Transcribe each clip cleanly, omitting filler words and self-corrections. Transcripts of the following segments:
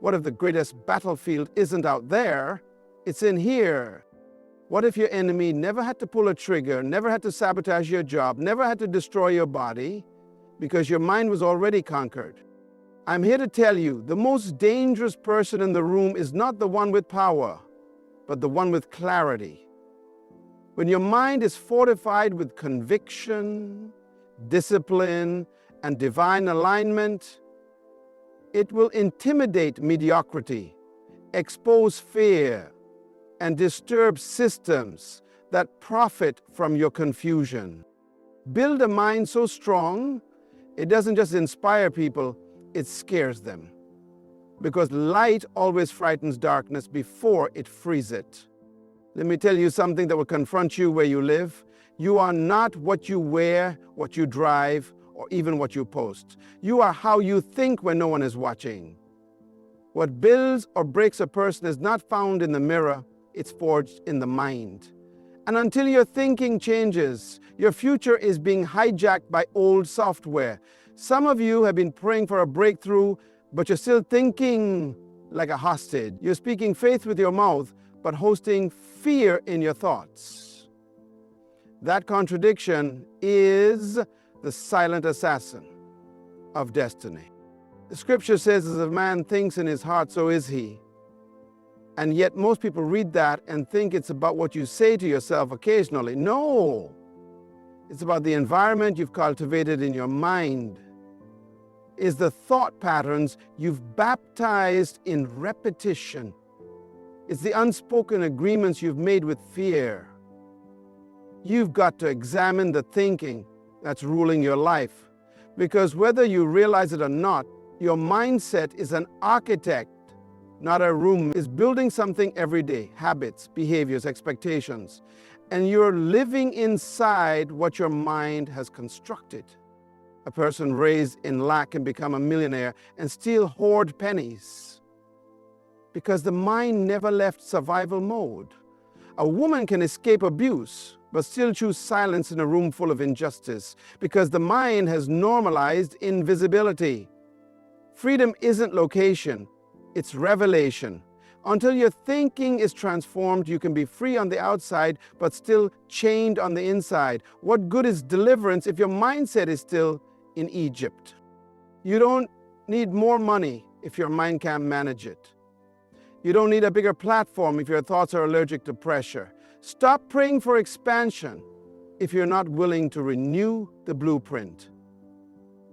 What if the greatest battlefield isn't out there? It's in here. What if your enemy never had to pull a trigger, never had to sabotage your job, never had to destroy your body, because your mind was already conquered? I'm here to tell you, the most dangerous person in the room is not the one with power, but the one with clarity. When your mind is fortified with conviction, discipline, and divine alignment, it will intimidate mediocrity, expose fear, and disturb systems that profit from your confusion. Build a mind so strong, it doesn't just inspire people, it scares them. Because light always frightens darkness before it frees it. Let me tell you something that will confront you where you live. You are not what you wear, what you drive, or even what you post. You are how you think when no one is watching. What builds or breaks a person is not found in the mirror, it's forged in the mind. And until your thinking changes, your future is being hijacked by old software. Some of you have been praying for a breakthrough, but you're still thinking like a hostage. You're speaking faith with your mouth, but hosting fear in your thoughts. That contradiction is the silent assassin of destiny. The scripture says, as a man thinks in his heart, so is he. And yet most people read that and think it's about what you say to yourself occasionally. No, it's about the environment you've cultivated in your mind. It's the thought patterns you've baptized in repetition. It's the unspoken agreements you've made with fear. You've got to examine the thinking that's ruling your life. Because whether you realize it or not, your mindset is an architect, not a room. It's building something every day, habits, behaviors, expectations. And you're living inside what your mind has constructed. A person raised in lack can become a millionaire and still hoard pennies, because the mind never left survival mode. A woman can escape abuse, but still choose silence in a room full of injustice, because the mind has normalized invisibility. Freedom isn't location, it's revelation. Until your thinking is transformed, you can be free on the outside, but still chained on the inside. What good is deliverance if your mindset is still in Egypt? You don't need more money if your mind can't manage it. You don't need a bigger platform if your thoughts are allergic to pressure. Stop praying for expansion if you're not willing to renew the blueprint.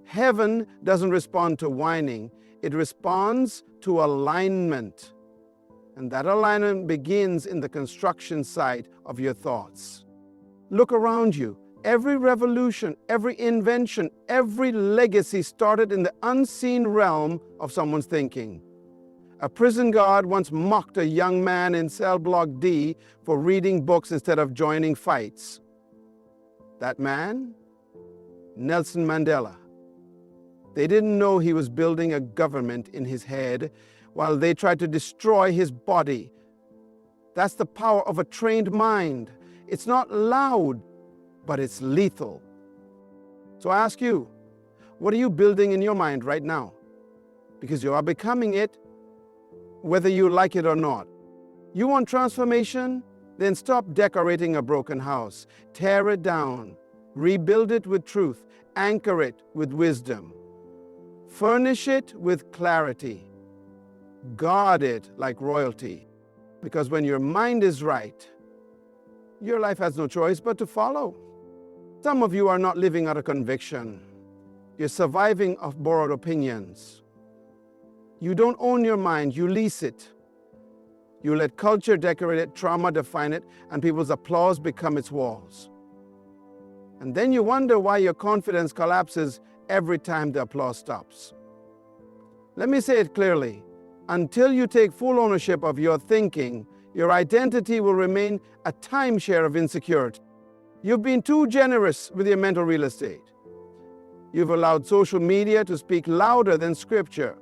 Heaven doesn't respond to whining, it responds to alignment. And that alignment begins in the construction site of your thoughts. Look around you. Every revolution, every invention, every legacy started in the unseen realm of someone's thinking. A prison guard once mocked a young man in cell block D for reading books instead of joining fights. That man? Nelson Mandela. They didn't know he was building a government in his head while they tried to destroy his body. That's the power of a trained mind. It's not loud, but it's lethal. So I ask you, what are you building in your mind right now? Because you are becoming it, whether you like it or not. You want transformation? Then stop decorating a broken house. Tear it down. Rebuild it with truth. Anchor it with wisdom. Furnish it with clarity. Guard it like royalty. Because when your mind is right, your life has no choice but to follow. Some of you are not living out of conviction. You're surviving off borrowed opinions. You don't own your mind, you lease it. You let culture decorate it, trauma define it, and people's applause become its walls. And then you wonder why your confidence collapses every time the applause stops. Let me say it clearly. Until you take full ownership of your thinking, your identity will remain a timeshare of insecurity. You've been too generous with your mental real estate. You've allowed social media to speak louder than scripture.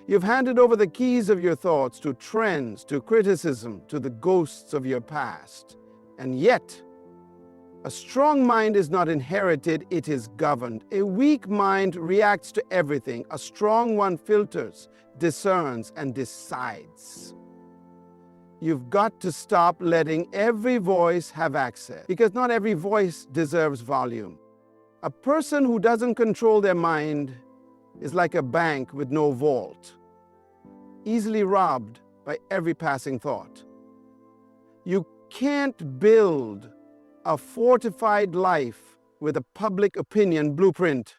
You've handed over the keys of your thoughts to trends, to criticism, to the ghosts of your past. And yet, A strong mind is not inherited, it is governed. A weak mind reacts to everything. A strong one filters, discerns, and decides. You've got to stop letting every voice have access, because not every voice deserves volume. A person who doesn't control their mind is like a bank with no vault, easily robbed by every passing thought. You can't build a fortified life with a public opinion blueprint.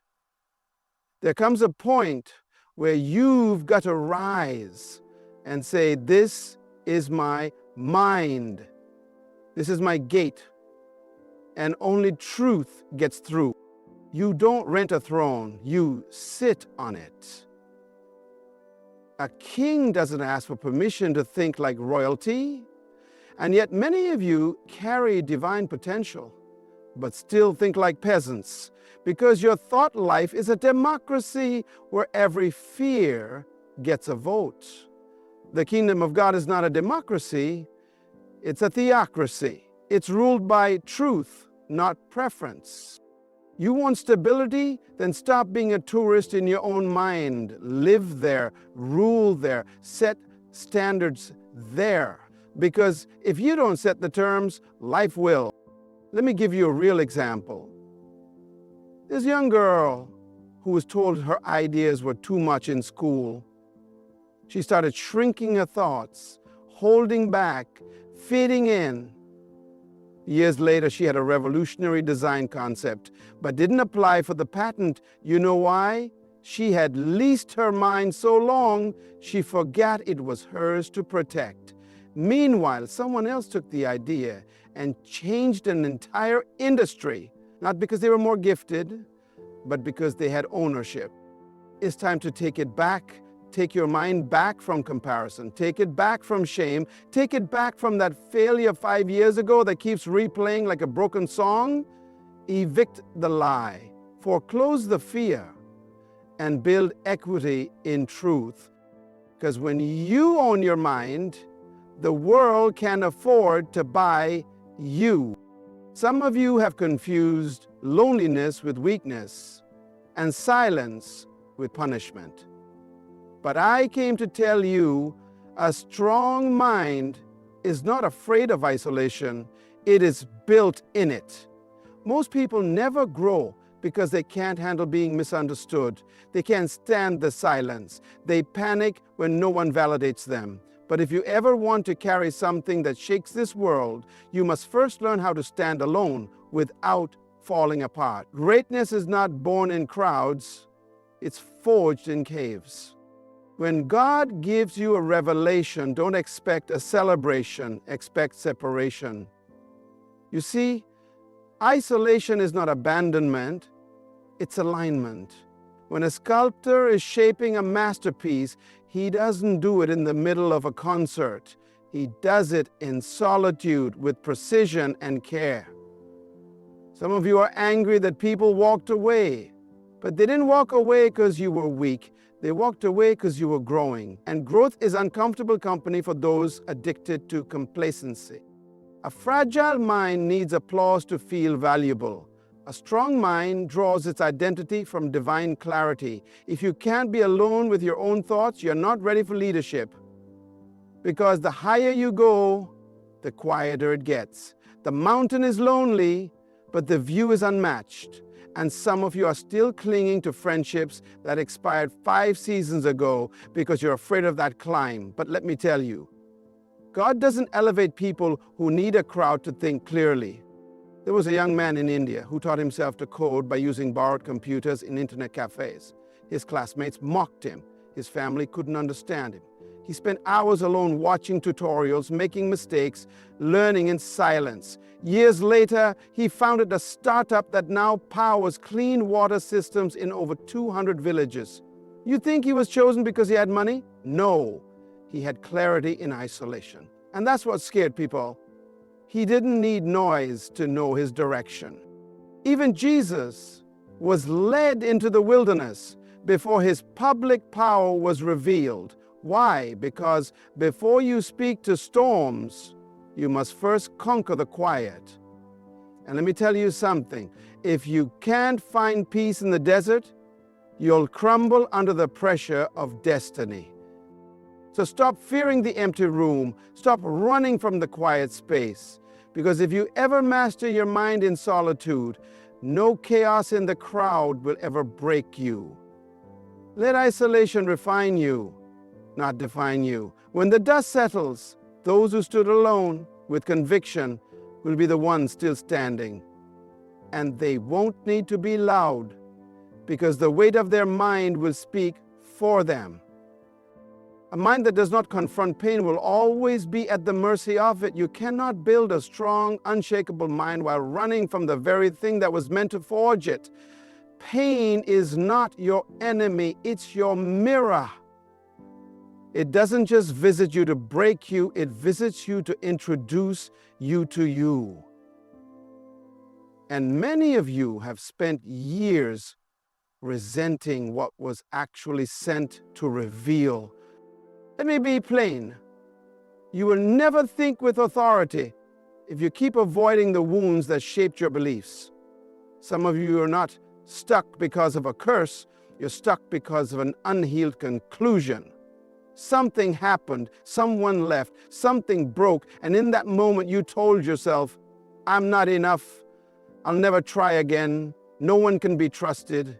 There comes a point where you've got to rise and say, this is my mind. This is my gate. And only truth gets through. You don't rent a throne, you sit on it. A king doesn't ask for permission to think like royalty. And yet many of you carry divine potential, but still think like peasants, because your thought life is a democracy where every fear gets a vote. The kingdom of God is not a democracy, it's a theocracy. It's ruled by truth, not preference. You want stability? Then stop being a tourist in your own mind. Live there, rule there, set standards there. Because if you don't set the terms, life will. Let me give you a real example. This young girl who was told her ideas were too much in school. She started shrinking her thoughts, holding back, fitting in. Years later, she had a revolutionary design concept, but didn't apply for the patent. You know why? She had leased her mind so long, she forgot it was hers to protect. Meanwhile, someone else took the idea and changed an entire industry, not because they were more gifted, but because they had ownership. It's time to take it back. Take your mind back from comparison. Take it back from shame. Take it back from that failure 5 years ago that keeps replaying like a broken song. Evict the lie. Foreclose the fear and build equity in truth. Because when you own your mind, the world can afford to buy you. Some of you have confused loneliness with weakness and silence with punishment. But I came to tell you, a strong mind is not afraid of isolation, it is built in it. Most people never grow because they can't handle being misunderstood. They can't stand the silence. They panic when no one validates them. But if you ever want to carry something that shakes this world, you must first learn how to stand alone without falling apart. Greatness is not born in crowds, it's forged in caves. When God gives you a revelation, don't expect a celebration, expect separation. You see, isolation is not abandonment, it's alignment. When a sculptor is shaping a masterpiece, he doesn't do it in the middle of a concert. He does it in solitude with precision and care. Some of you are angry that people walked away, but they didn't walk away because you were weak. They walked away because you were growing. And growth is uncomfortable company for those addicted to complacency. A fragile mind needs applause to feel valuable. A strong mind draws its identity from divine clarity. If you can't be alone with your own thoughts, you're not ready for leadership. Because the higher you go, the quieter it gets. The mountain is lonely, but the view is unmatched. And some of you are still clinging to friendships that expired 5 seasons ago because you're afraid of that climb. But let me tell you, God doesn't elevate people who need a crowd to think clearly. There was a young man in India who taught himself to code by using borrowed computers in internet cafes. His classmates mocked him. His family couldn't understand him. He spent hours alone watching tutorials, making mistakes, learning in silence. Years later, he founded a startup that now powers clean water systems in over 200 villages. You think he was chosen because he had money? No, he had clarity in isolation. And that's what scared people. He didn't need noise to know his direction. Even Jesus was led into the wilderness before his public power was revealed. Why? Because before you speak to storms, you must first conquer the quiet. And let me tell you something. If you can't find peace in the desert, you'll crumble under the pressure of destiny. So stop fearing the empty room. Stop running from the quiet space. Because if you ever master your mind in solitude, no chaos in the crowd will ever break you. Let isolation refine you, not define you. When the dust settles, those who stood alone with conviction will be the ones still standing. And they won't need to be loud, because the weight of their mind will speak for them. A mind that does not confront pain will always be at the mercy of it. You cannot build a strong, unshakable mind while running from the very thing that was meant to forge it. Pain is not your enemy, it's your mirror. It doesn't just visit you to break you, it visits you to introduce you to you. And many of you have spent years resenting what was actually sent to reveal. Let me be plain. You will never think with authority if you keep avoiding the wounds that shaped your beliefs. Some of you are not stuck because of a curse, you're stuck because of an unhealed conclusion. Something happened, someone left, something broke, and in that moment you told yourself, I'm not enough, I'll never try again, no one can be trusted.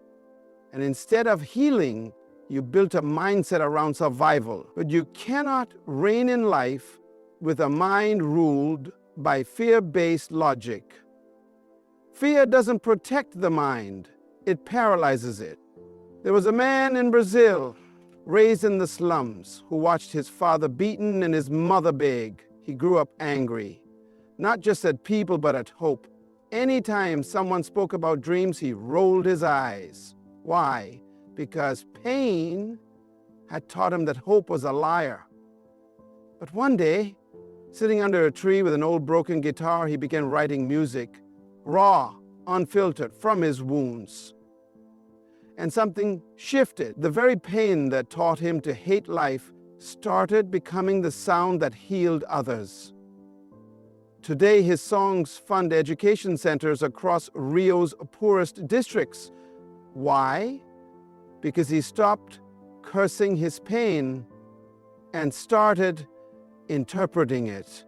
And instead of healing, you built a mindset around survival. But you cannot reign in life with a mind ruled by fear-based logic. Fear doesn't protect the mind, it paralyzes it. There was a man in Brazil, raised in the slums, who watched his father beaten and his mother beg. He grew up angry, not just at people, but at hope. Anytime someone spoke about dreams, he rolled his eyes. Why? Because pain had taught him that hope was a liar. But one day, sitting under a tree with an old broken guitar, he began writing music, raw, unfiltered, from his wounds. And something shifted. The very pain that taught him to hate life started becoming the sound that healed others. Today, his songs fund education centers across Rio's poorest districts. Why? Because he stopped cursing his pain and started interpreting it.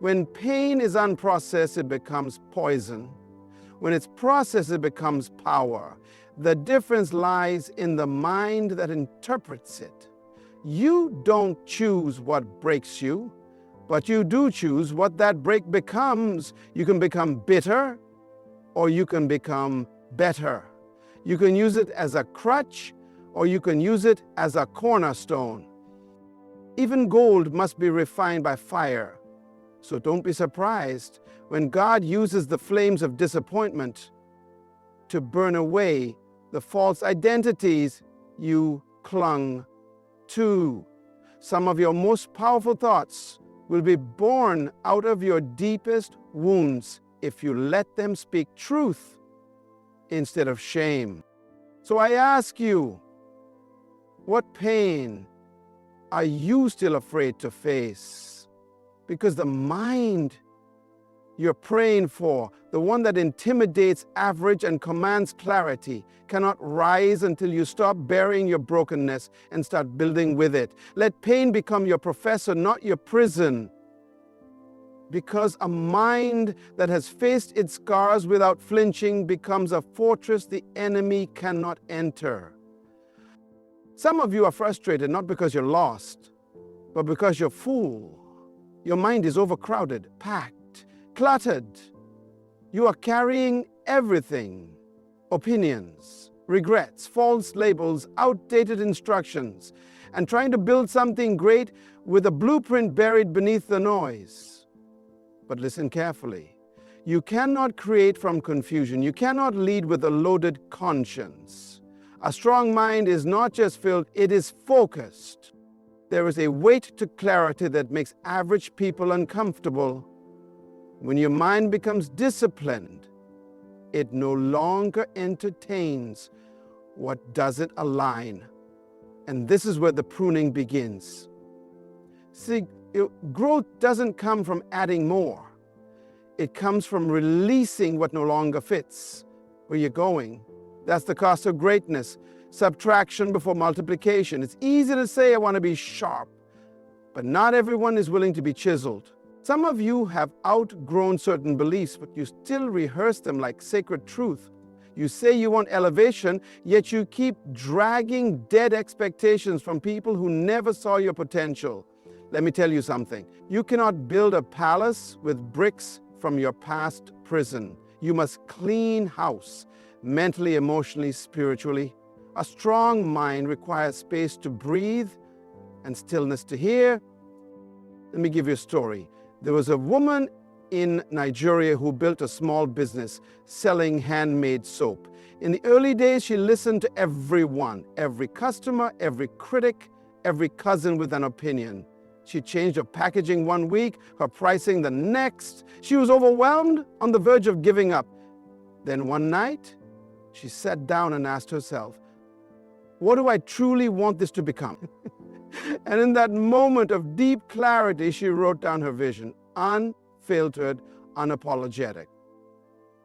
When pain is unprocessed, it becomes poison. When it's processed, it becomes power. The difference lies in the mind that interprets it. You don't choose what breaks you, but you do choose what that break becomes. You can become bitter, or you can become better. You can use it as a crutch, or you can use it as a cornerstone. Even gold must be refined by fire. So don't be surprised when God uses the flames of disappointment to burn away the false identities you clung to. Some of your most powerful thoughts will be born out of your deepest wounds if you let them speak truth instead of shame. So I ask you, what pain are you still afraid to face? Because the mind you're praying for, the one that intimidates average and commands clarity, cannot rise until you stop burying your brokenness and start building with it. Let pain become your professor, not your prison. Because a mind that has faced its scars without flinching becomes a fortress the enemy cannot enter. Some of you are frustrated not because you're lost, but because you're full. Your mind is overcrowded, packed, cluttered. You are carrying everything: opinions, regrets, false labels, outdated instructions, and trying to build something great with a blueprint buried beneath the noise. But listen carefully. You cannot create from confusion. You cannot lead with a loaded conscience. A strong mind is not just filled, it is focused. There is a weight to clarity that makes average people uncomfortable. When your mind becomes disciplined, it no longer entertains what doesn't align. And this is where the pruning begins. See, growth doesn't come from adding more. It comes from releasing what no longer fits where you're going. That's the cost of greatness. Subtraction before multiplication. It's easy to say I want to be sharp, but not everyone is willing to be chiseled. Some of you have outgrown certain beliefs, but you still rehearse them like sacred truth. You say you want elevation, yet you keep dragging dead expectations from people who never saw your potential. Let me tell you something. You cannot build a palace with bricks from your past prison. You must clean house, mentally, emotionally, spiritually. A strong mind requires space to breathe and stillness to hear. Let me give you a story. There was a woman in Nigeria who built a small business selling handmade soap. In the early days, she listened to everyone, every customer, every critic, every cousin with an opinion. She changed her packaging one week, her pricing the next. She was overwhelmed, on the verge of giving up. Then one night, she sat down and asked herself, what do I truly want this to become? And in that moment of deep clarity, she wrote down her vision, unfiltered, unapologetic.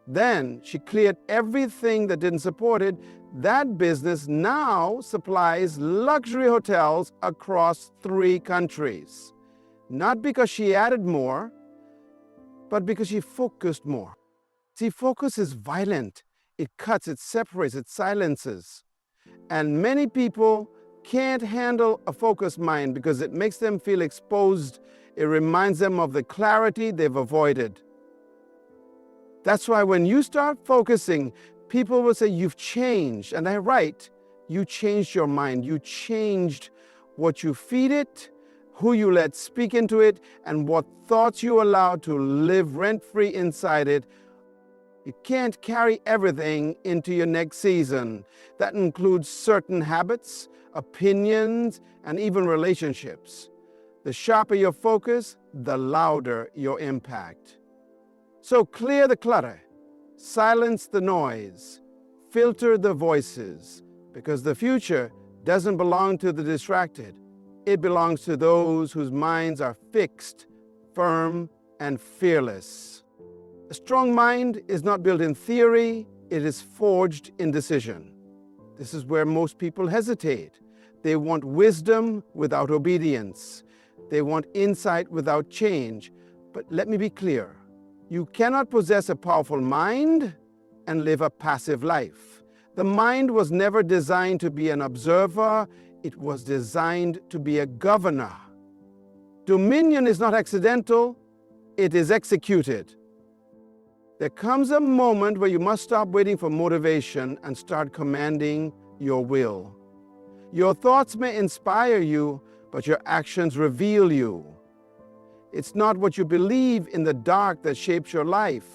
Then she cleared everything that didn't support it. That business now supplies luxury hotels across 3 countries. Not because she added more, but because she focused more. See, focus is violent. It cuts, it separates, it silences. And many people can't handle a focused mind because it makes them feel exposed. It reminds them of the clarity they've avoided. That's why when you start focusing, people will say, you've changed. And they're right. You changed your mind. You changed what you feed it, who you let speak into it, and what thoughts you allow to live rent-free inside it. You can't carry everything into your next season. That includes certain habits, opinions, and even relationships. The sharper your focus, the louder your impact. So clear the clutter, silence the noise, filter the voices, because the future doesn't belong to the distracted. It belongs to those whose minds are fixed, firm, and fearless. A strong mind is not built in theory, it is forged in decision. This is where most people hesitate. They want wisdom without obedience. They want insight without change. But let me be clear. You cannot possess a powerful mind and live a passive life. The mind was never designed to be an observer. It was designed to be a governor. Dominion is not accidental. It is executed. There comes a moment where you must stop waiting for motivation and start commanding your will. Your thoughts may inspire you, but your actions reveal you. It's not what you believe in the dark that shapes your life.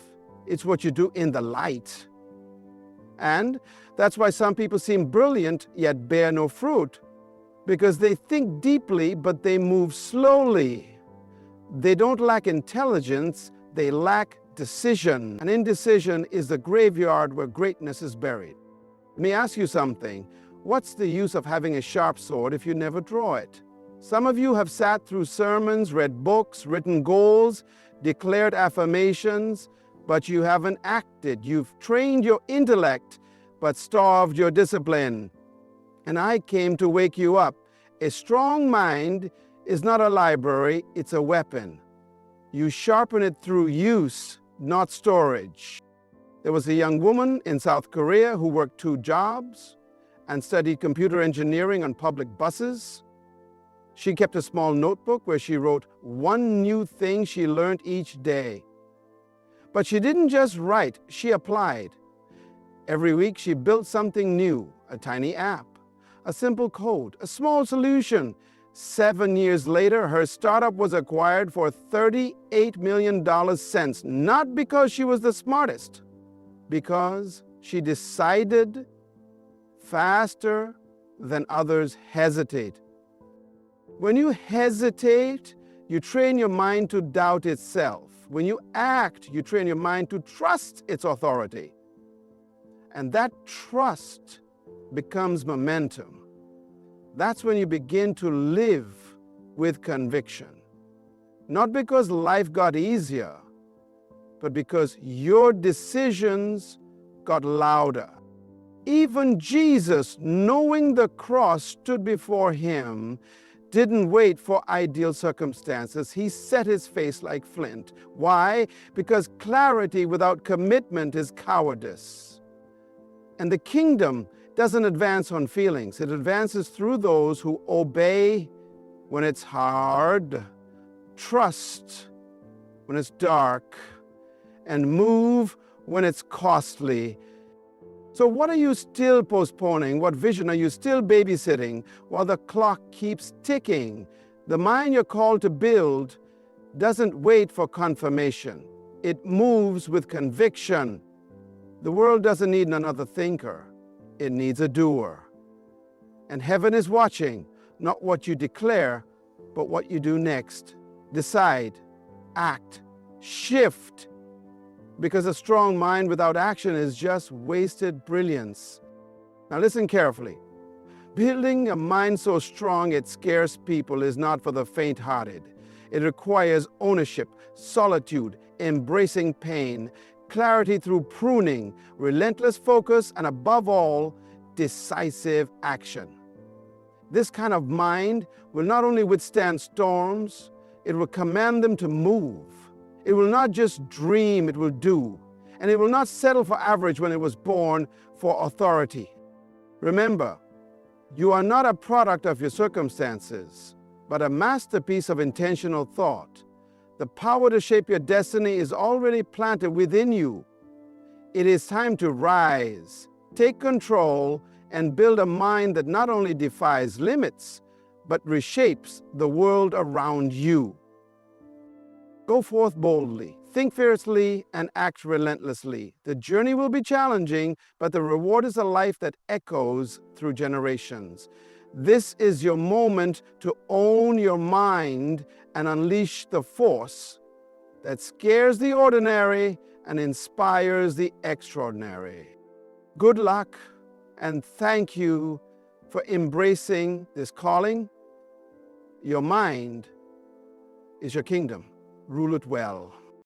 It's what you do in the light. And that's why some people seem brilliant yet bear no fruit, because they think deeply but they move slowly. They don't lack intelligence, they lack decision. And indecision is the graveyard where greatness is buried. Let me ask you something. What's the use of having a sharp sword if you never draw it? Some of you have sat through sermons, read books, written goals, declared affirmations, but you haven't acted. You've trained your intellect, but starved your discipline. And I came to wake you up. A strong mind is not a library, it's a weapon. You sharpen it through use, not storage. There was a young woman in South Korea who worked 2 jobs and studied computer engineering on public buses. She kept a small notebook where she wrote one new thing she learned each day. But she didn't just write, she applied. Every week she built something new, a tiny app, a simple code, a small solution. 7 years later, her startup was acquired for $38 million, not because she was the smartest, because she decided faster than others hesitate. When you hesitate, you train your mind to doubt itself. When you act, you train your mind to trust its authority. And that trust becomes momentum. That's when you begin to live with conviction. Not because life got easier, but because your decisions got louder. Even Jesus, knowing the cross stood before him, didn't wait for ideal circumstances. He set his face like flint. Why? Because clarity without commitment is cowardice. And the kingdom doesn't advance on feelings. It advances through those who obey when it's hard, trust when it's dark, and move when it's costly. So what are you still postponing? What vision are you still babysitting while the clock keeps ticking? The mind you're called to build doesn't wait for confirmation. It moves with conviction. The world doesn't need another thinker. It needs a doer. And heaven is watching, not what you declare, but what you do next. Decide, act, shift. Because a strong mind without action is just wasted brilliance. Now listen carefully. Building a mind so strong it scares people is not for the faint-hearted. It requires ownership, solitude, embracing pain, clarity through pruning, relentless focus, and above all, decisive action. This kind of mind will not only withstand storms, it will command them to move. It will not just dream, it will do. And it will not settle for average when it was born for authority. Remember, you are not a product of your circumstances, but a masterpiece of intentional thought. The power to shape your destiny is already planted within you. It is time to rise, take control, and build a mind that not only defies limits, but reshapes the world around you. Go forth boldly, think fiercely, and act relentlessly. The journey will be challenging, but the reward is a life that echoes through generations. This is your moment to own your mind and unleash the force that scares the ordinary and inspires the extraordinary. Good luck, and thank you for embracing this calling. Your mind is your kingdom. Rule it well.